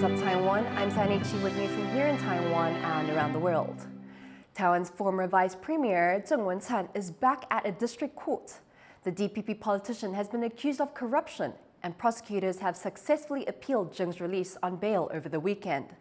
What's up, Taiwan? I'm Sandy Chi with news from here in Taiwan and around the world. Taiwan's former Vice Premier Zheng Wen-chan is back at a district court. The DPP politician has been accused of corruption, and prosecutors have successfully appealed Zheng's release on bail over the weekend.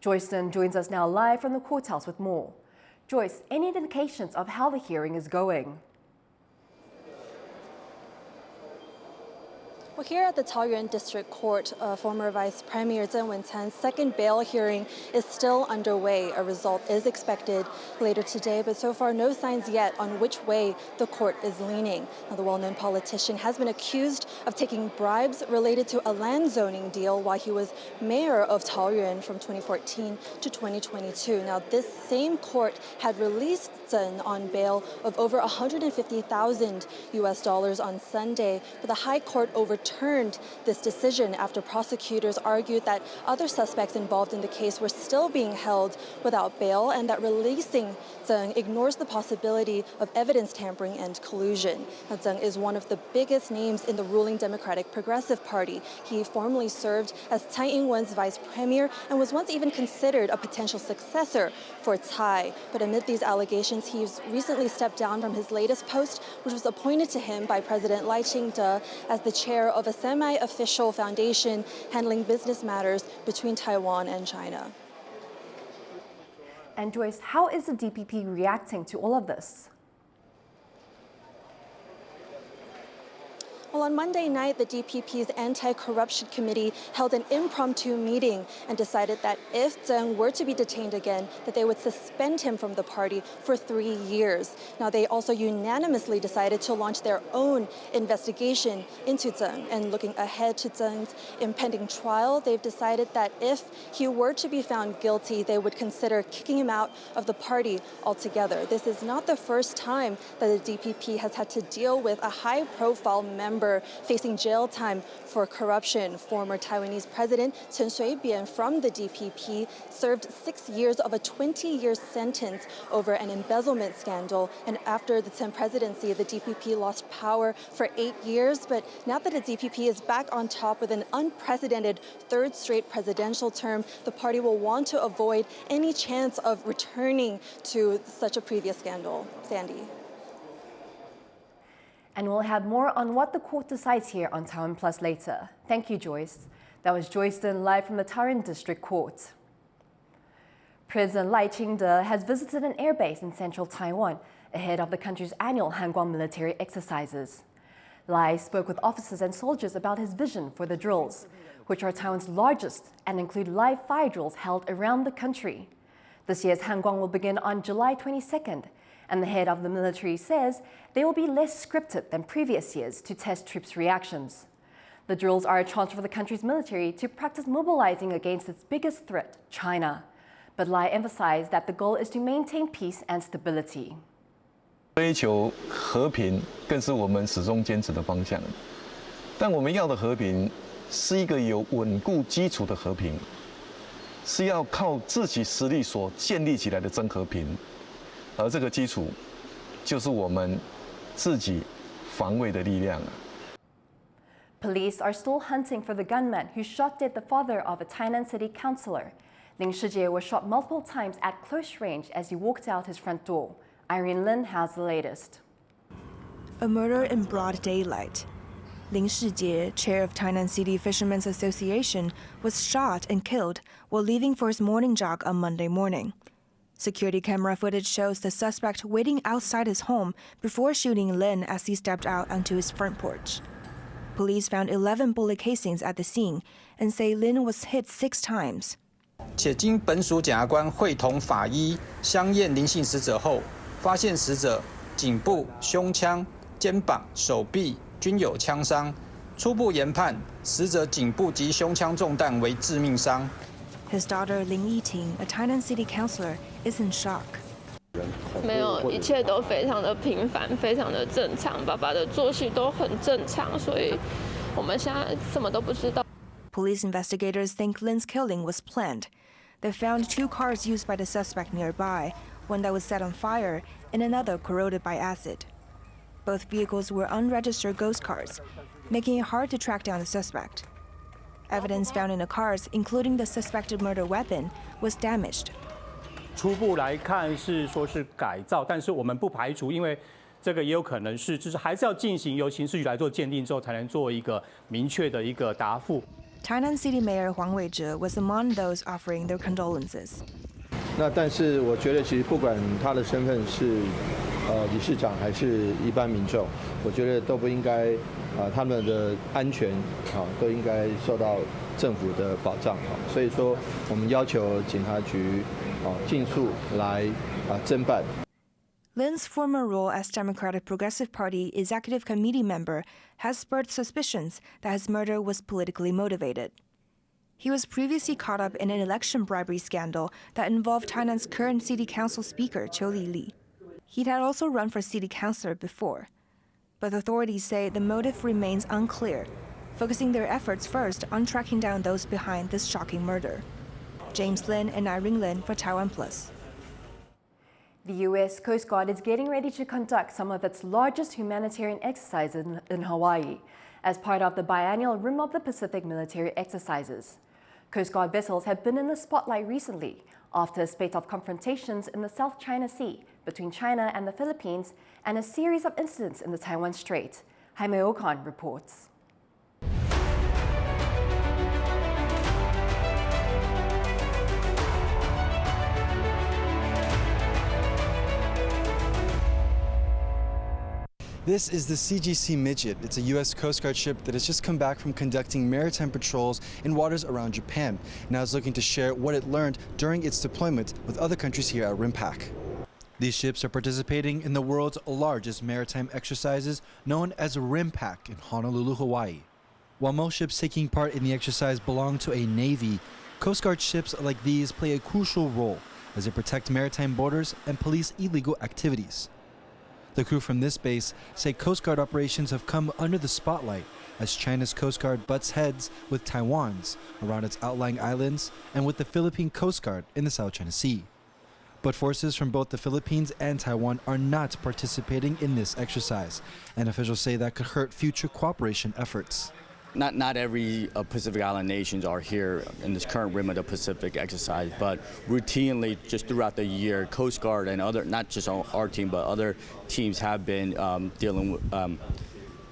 Joyce Dunn joins us now live from the courthouse with more. Joyce, any indications of how the hearing is going? Well, here at the Taoyuan District Court, former Vice Premier Zheng Wen-chan's second bail hearing is still underway. A result is expected later today, but so far no signs yet on which way the court is leaning. Now, the well-known politician has been accused of taking bribes related to a land zoning deal while he was mayor of Taoyuan from 2014 to 2022. Now, this same court had released Zheng on bail of over $150,000 on Sunday, but the High Court overturned this decision after prosecutors argued that other suspects involved in the case were still being held without bail and that releasing Zheng ignores the possibility of evidence tampering and collusion. Now, Zheng is one of the biggest names in the ruling Democratic Progressive Party. He formerly served as Tsai Ing-wen's vice premier and was once even considered a potential successor for Tsai. But amid these allegations, he's recently stepped down from his latest post, which was appointed to him by President Lai Ching-te as the chair of a semi-official foundation handling business matters between Taiwan and China. And Joyce, how is the DPP reacting to all of this? Well, on Monday night, the DPP's Anti-Corruption Committee held an impromptu meeting and decided that if Zheng were to be detained again, that they would suspend him from the party for 3 years. Now, they also unanimously decided to launch their own investigation into Zheng. And looking ahead to Zheng's impending trial, they've decided that if he were to be found guilty, they would consider kicking him out of the party altogether. This is not the first time that the DPP has had to deal with a high-profile member facing jail time for corruption. Former Taiwanese President Chen Shui-bian from the DPP served 6 years of a 20-year sentence over an embezzlement scandal. And after the Chen presidency, the DPP lost power for 8 years. But now that the DPP is back on top with an unprecedented third straight presidential term, the party will want to avoid any chance of returning to such a previous scandal. Sandy. And we'll have more on what the court decides here on TaiwanPlus later. Thank you, Joyce. That was Joyce Dunn live from the Taoyuan District Court. President Lai Ching-te has visited an airbase in central Taiwan ahead of the country's annual Kuang military exercises. Lai spoke with officers and soldiers about his vision for the drills, which are Taiwan's largest and include live fire drills held around the country. This year's Kuang will begin on July 22nd. And the head of the military says they will be less scripted than previous years to test troops' reactions. The drills are a chance for the country's military to practice mobilizing against its biggest threat, China. But Lai emphasized that the goal is to maintain peace and stability. 追求和平更是我们始终坚持的方向。但我们要的和平是一个有稳固基础的和平，是要靠自己实力所建立起来的真和平。 而这个基础就是我们自己防卫的力量。Police are still hunting for the gunman who shot dead the father of a Tainan city councillor. Ling Shijie was shot multiple times at close range as he walked out his front door. Irene Lin has the latest. A murder in broad daylight. Ling Shijie, chair of Tainan City Fishermen's Association, was shot and killed while leaving for his morning jog on Monday morning. Security camera footage shows the suspect waiting outside his home before shooting Lin as he stepped out onto his front porch. Police found 11 bullet casings at the scene and say Lin was hit 6 times. 且经本署检察官会同法医相验林姓死者后，发现死者颈部、胸腔、肩膀、手臂均有枪伤，初步研判死者颈部及胸腔中弹为致命伤。 His daughter Ling Yiting, a Tainan city councillor, is in shock. 没有，一切都非常的平凡，非常的正常。爸爸的作息都很正常，所以我们现在什么都不知道。 Police investigators think Lin's killing was planned. They found 2 cars used by the suspect nearby, one that was set on fire and another corroded by acid. Both vehicles were unregistered ghost cars, making it hard to track down the suspect. Evidence found in the cars, including the suspected murder weapon, was damaged. 初步来看是说是改造，但是我们不排除，因为这个也有可能是，就是还是要进行由刑事局来做鉴定之后，才能做一个明确的一个答复。Tainan City Mayor Huang Weizhe was among those offering their condolences. 那但是我觉得，其实不管他的身份是理事长还是一般民众，我觉得都不应该他们的安全都应该受到政府的保障所以说，我们要求警察局尽速来侦办。Lin's former role as Democratic Progressive Party Executive Committee member has spurred suspicions that his murder was politically motivated. He was previously caught up in an election bribery scandal that involved Tainan's current city council speaker, Qiu Lili. He had also run for city councilor before. But authorities say the motive remains unclear, focusing their efforts first on tracking down those behind this shocking murder. James Lin and Irene Lin for TaiwanPlus. The U.S. Coast Guard is getting ready to conduct some of its largest humanitarian exercises in Hawaii as part of the biennial Rim of the Pacific military exercises. Coast Guard vessels have been in the spotlight recently after a spate of confrontations in the South China Sea between China and the Philippines and a series of incidents in the Taiwan Strait. Jaime Okan reports. This is the CGC Midget. It's a U.S. Coast Guard ship that has just come back from conducting maritime patrols in waters around Japan. Now it's looking to share what it learned during its deployment with other countries here at RIMPAC. These ships are participating in the world's largest maritime exercises known as RIMPAC in Honolulu, Hawaii. While most ships taking part in the exercise belong to a Navy, Coast Guard ships like these play a crucial role as they protect maritime borders and police illegal activities. The crew from this base say Coast Guard operations have come under the spotlight as China's Coast Guard butts heads with Taiwan's around its outlying islands and with the Philippine Coast Guard in the South China Sea. But forces from both the Philippines and Taiwan are not participating in this exercise, and officials say that could hurt future cooperation efforts. Not every Pacific Island nations are here in this current Rim of the Pacific exercise, but routinely, just throughout the year, Coast Guard and other, not just our team, but other teams have been dealing with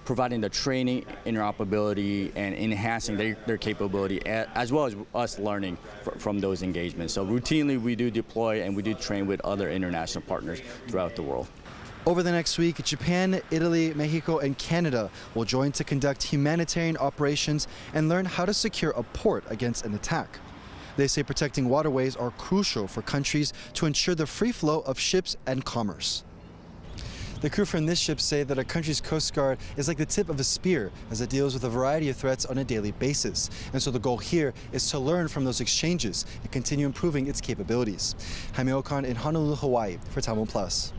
providing the training, interoperability, and enhancing their capability, as well as us learning from those engagements. So routinely, we do deploy and we do train with other international partners throughout the world. Over the next week, Japan, Italy, Mexico, and Canada will join to conduct humanitarian operations and learn how to secure a port against an attack. They say protecting waterways are crucial for countries to ensure the free flow of ships and commerce. The crew from this ship say that a country's Coast Guard is like the tip of a spear as it deals with a variety of threats on a daily basis. And so the goal here is to learn from those exchanges and continue improving its capabilities. Jaime Okan in Honolulu, Hawaii for TaiwanPlus.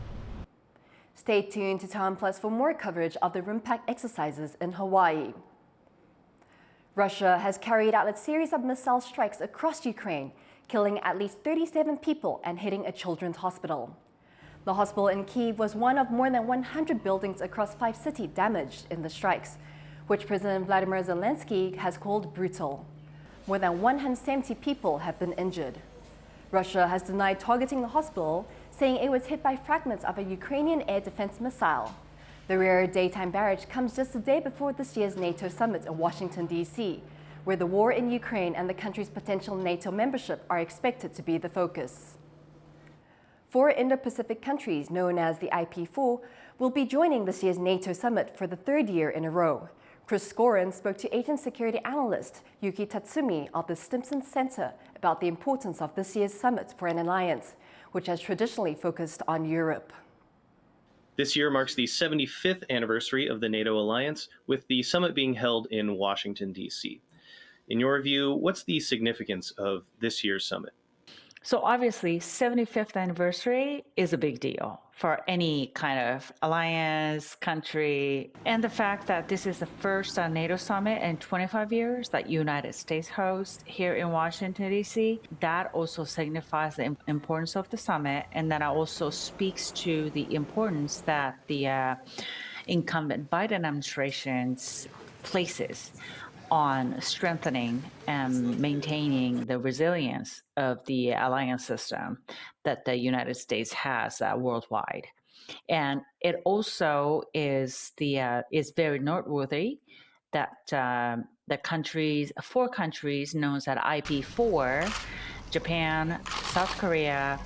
Stay tuned to TaiwanPlus for more coverage of the RIMPAC exercises in Hawaii. Russia has carried out a series of missile strikes across Ukraine, killing at least 37 people and hitting a children's hospital. The hospital in Kyiv was one of more than 100 buildings across 5 cities damaged in the strikes, which President Vladimir Zelensky has called brutal. More than 170 people have been injured. Russia has denied targeting the hospital, saying it was hit by fragments of a Ukrainian air defense missile. The rare daytime barrage comes just a day before this year's NATO Summit in Washington, D.C., where the war in Ukraine and the country's potential NATO membership are expected to be the focus. 4 Indo-Pacific countries, known as the IP4, will be joining this year's NATO Summit for the 3rd year in a row. Chris Scorin spoke to Asian security analyst Yuki Tatsumi of the Stimson Center about the importance of this year's summit for an alliance, which has traditionally focused on Europe. This year marks the 75th anniversary of the NATO alliance, with the summit being held in Washington, D.C. In your view, what's the significance of this year's summit? So obviously, 75th anniversary is a big deal for any kind of alliance, country. And the fact that this is the first NATO summit in 25 years that United States hosts here in Washington, D.C., that also signifies the importance of the summit. And that also speaks to the importance that the incumbent Biden administration places on strengthening and maintaining the resilience of the alliance system that the United States has worldwide. And it also is very noteworthy that the four countries known as IP4, Japan, South Korea,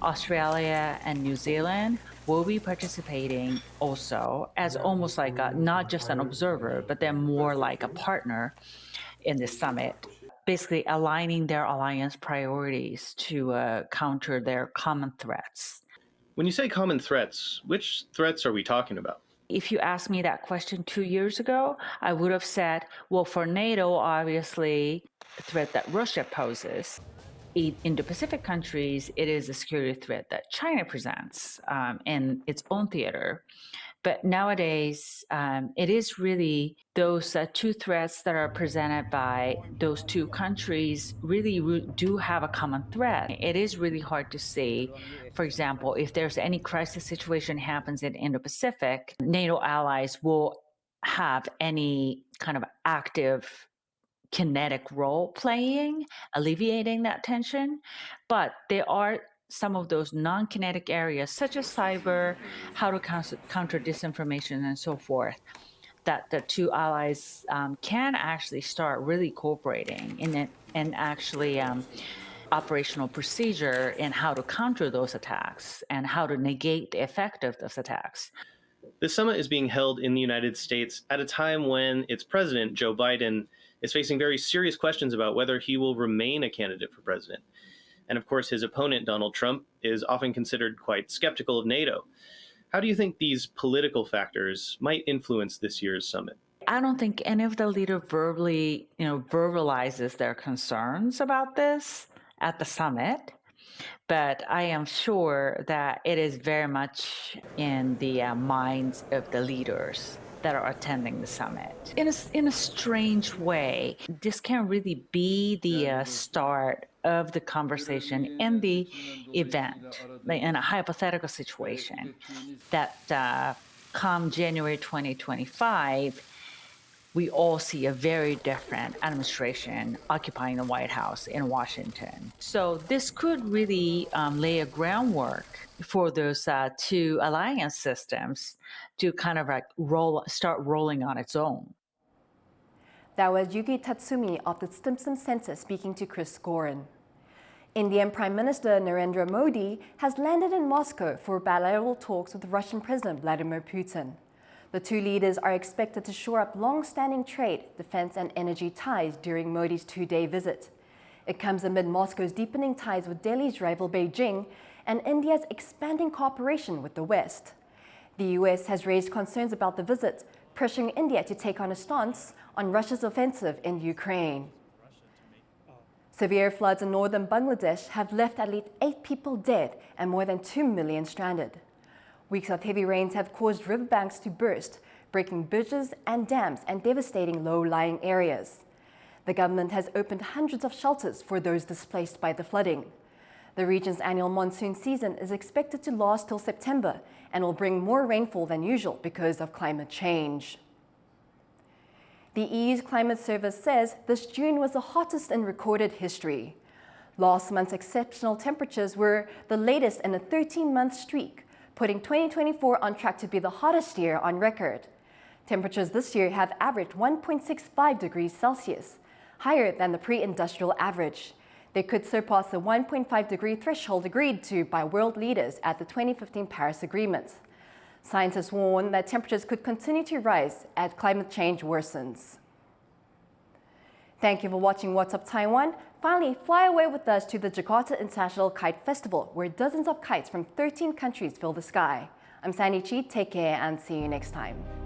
Australia, and New Zealand, will be participating also as almost like not just an observer, but they're more like a partner in this summit, basically aligning their alliance priorities to counter their common threats. When you say common threats, which threats are we talking about? If you asked me that question 2 years ago, I would have said, well, for NATO, obviously, the threat that Russia poses. In Indo-Pacific countries, it is a security threat that China presents in its own theater. But nowadays, it is really those two threats that are presented by those two countries really do have a common threat. It is really hard to see, for example, if there's any crisis situation happens in Indo-Pacific, NATO allies will have any kind of active kinetic role playing, alleviating that tension. But there are some of those non-kinetic areas, such as cyber, how to counter disinformation, and so forth, that the two allies can actually start really cooperating in it, and actually operational procedure in how to counter those attacks and how to negate the effect of those attacks. This summit is being held in the United States at a time when its president, Joe Biden, is facing very serious questions about whether he will remain a candidate for president. And of course, his opponent, Donald Trump, is often considered quite skeptical of NATO. How do you think these political factors might influence this year's summit? I don't think any of the leaders verbalizes their concerns about this at the summit, but I am sure that it is very much in the minds of the leaders that are attending the summit. In a strange way, this can really be the start of the conversation in the event, like in a hypothetical situation, that come January 2025, we all see a very different administration occupying the White House in Washington. So this could really lay a groundwork for those two alliance systems to kind of like start rolling on its own. That was Yuki Tatsumi of the Stimson Center speaking to Chris Gorin. Indian Prime Minister Narendra Modi has landed in Moscow for bilateral talks with Russian President Vladimir Putin. The two leaders are expected to shore up long-standing trade, defense and energy ties during Modi's two-day visit. It comes amid Moscow's deepening ties with Delhi's rival Beijing and India's expanding cooperation with the West. The US has raised concerns about the visit, pressuring India to take on a stance on Russia's offensive in Ukraine. Severe floods in northern Bangladesh have left at least 8 people dead and more than 2 million stranded. Weeks of heavy rains have caused riverbanks to burst, breaking bridges and dams and devastating low-lying areas. The government has opened hundreds of shelters for those displaced by the flooding. The region's annual monsoon season is expected to last till September and will bring more rainfall than usual because of climate change. The EU's climate service says this June was the hottest in recorded history. Last month's exceptional temperatures were the latest in a 13-month streak, putting 2024 on track to be the hottest year on record. Temperatures this year have averaged 1.65 degrees Celsius, higher than the pre-industrial average. They could surpass the 1.5-degree threshold agreed to by world leaders at the 2015 Paris Agreement. Scientists warn that temperatures could continue to rise as climate change worsens. Thank you for watching What's Up Taiwan. Finally, fly away with us to the Jakarta International Kite Festival, where dozens of kites from 13 countries fill the sky. I'm Sandy Chi. Take care and see you next time.